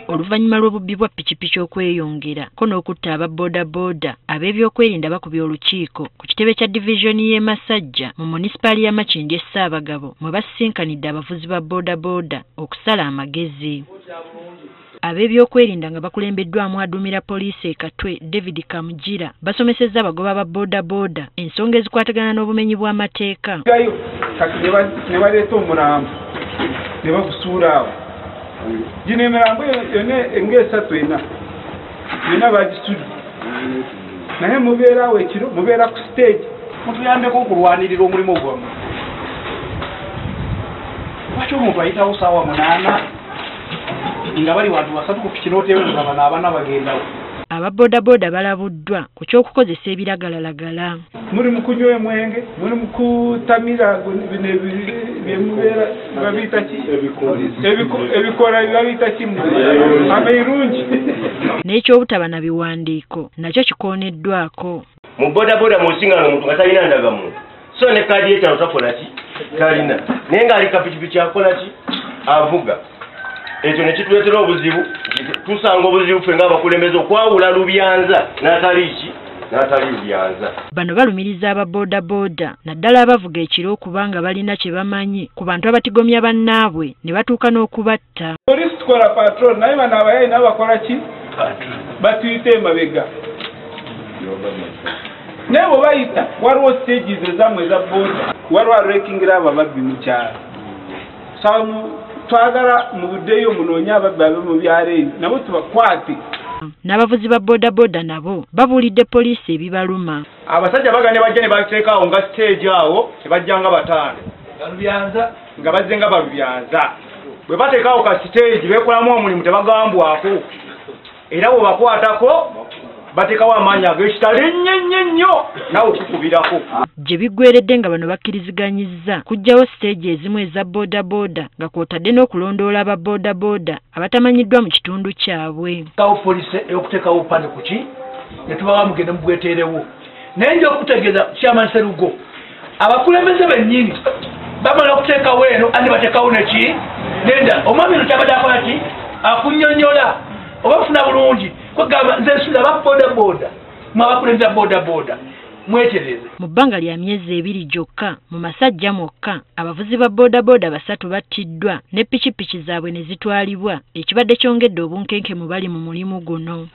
Oluvannyuma lw'obubbi bwa ppikipiki okweyongera ko n'okutta aba boodabooda ab'ebyokwerinda bakubye olukiiko ku kitebe kya divizoni y'e Masajja mu munisipaali ya Makindye Ssaabagabo mwe basinkanidde abavuzi ba boodabooda okusala amagezi. Ab'ebyokwerinda nga bakulembeddwamu aduumira poliisi e Katwe David Kamugira basomesezza abagoba ba boodabooda ensonga ezikwatagana n'obumenyi bw'amateeka. Ne baleeta omulambo ne bagusuula awo. Gino emirambo ng'esatu ena yonna bagisudde naye mubeera awo ekiro mubeera ku stage mutuyambeko okulwanirira omulimu gwammwe. Lwaki omuntu ayitawo saawa 8 nga bali wantu basatu ku piki n'oteewuza bano abana bagendawo? Aba boodabooda balabuddwa ku ky'okukozesa ebiragalalagala. Muri mu kunywa omwenge, muri mu kutamira byemubeera babiyita ki? Ebikola babiyita ki? Ameirungi. N'ekyobutaba na biwandiiko nakyo kikooneddwako. Mu boodabooda mu nsingano omuntu nga talina ndagamuntu so ne kaadi y'ekyalo takola ki? Talina. Naye ng'ali kapikipiki akola ki? Avuga. Ekyo ne kituleetera obuzibu, tusanga obuzibu ffe ng'abakulembeze okwawula Lubyanza n'atali ki? N'atali Lubyanza. Bano balumiriza aba boodabooda naddala abavuga ekiro kubanga balina kye bamanyi ku bantu abatigomya bannaabwe ne batuuka n'okubatta. Poliisi tukola patrol naye bano abayayi nabo bakola ki? Batuyita emabega. Naye bwe bayita waliwo stages ezammwe eza booda waliwo arekingira abo ababbi mu kyalo. Twagala mu buddeyo munoonye ababbi ab'omu byalo ebyo nabo tubakwate. N'abavuzi ba boodabooda nabo babuulidde poliisi ebibaluma. Abasajja bagane bajja ne bateekaawo nga stage awo ne bajja nga 5 nga bazze nga balubyanza. Bwe bateekaawo ka stage beekolamu omulimu tebagambwako era bwe bakwatako bateekawo amaanyi ag'ekitalo ennyo nawe kikubirako. Gye biggweredde nga bano bakkiriziganyizza kuggyawo stage ezimu eza boodabooda nga kw'otadde n'okulondoola aba boodabooda abatamanyiddwa mu kitundu kyabwe. Kawo poliisi ey'okuteekawo obupande ku ki ne tubawa mugende mubweteerewo. Naye nja okutegeeza Chairman Sserugo abakulembeze bennyini bamala okuteekawo eno andi bateekawo neki nenda omwami eno kyabadde akola ki akunnyonnyola oba funa bulungi kwegamba nze nsula ba boodabooda mwe abakulembeza boodabooda mwetereze. Mu bbanga lya myezi 2 gyokka mu Masajja mwokka abavuzi ba boodabooda 3 battiddwa ne ppikipiki zaabwe ne zitwalibwa ekibadde kyongedde obunkenke mu bali mu mulimu guno.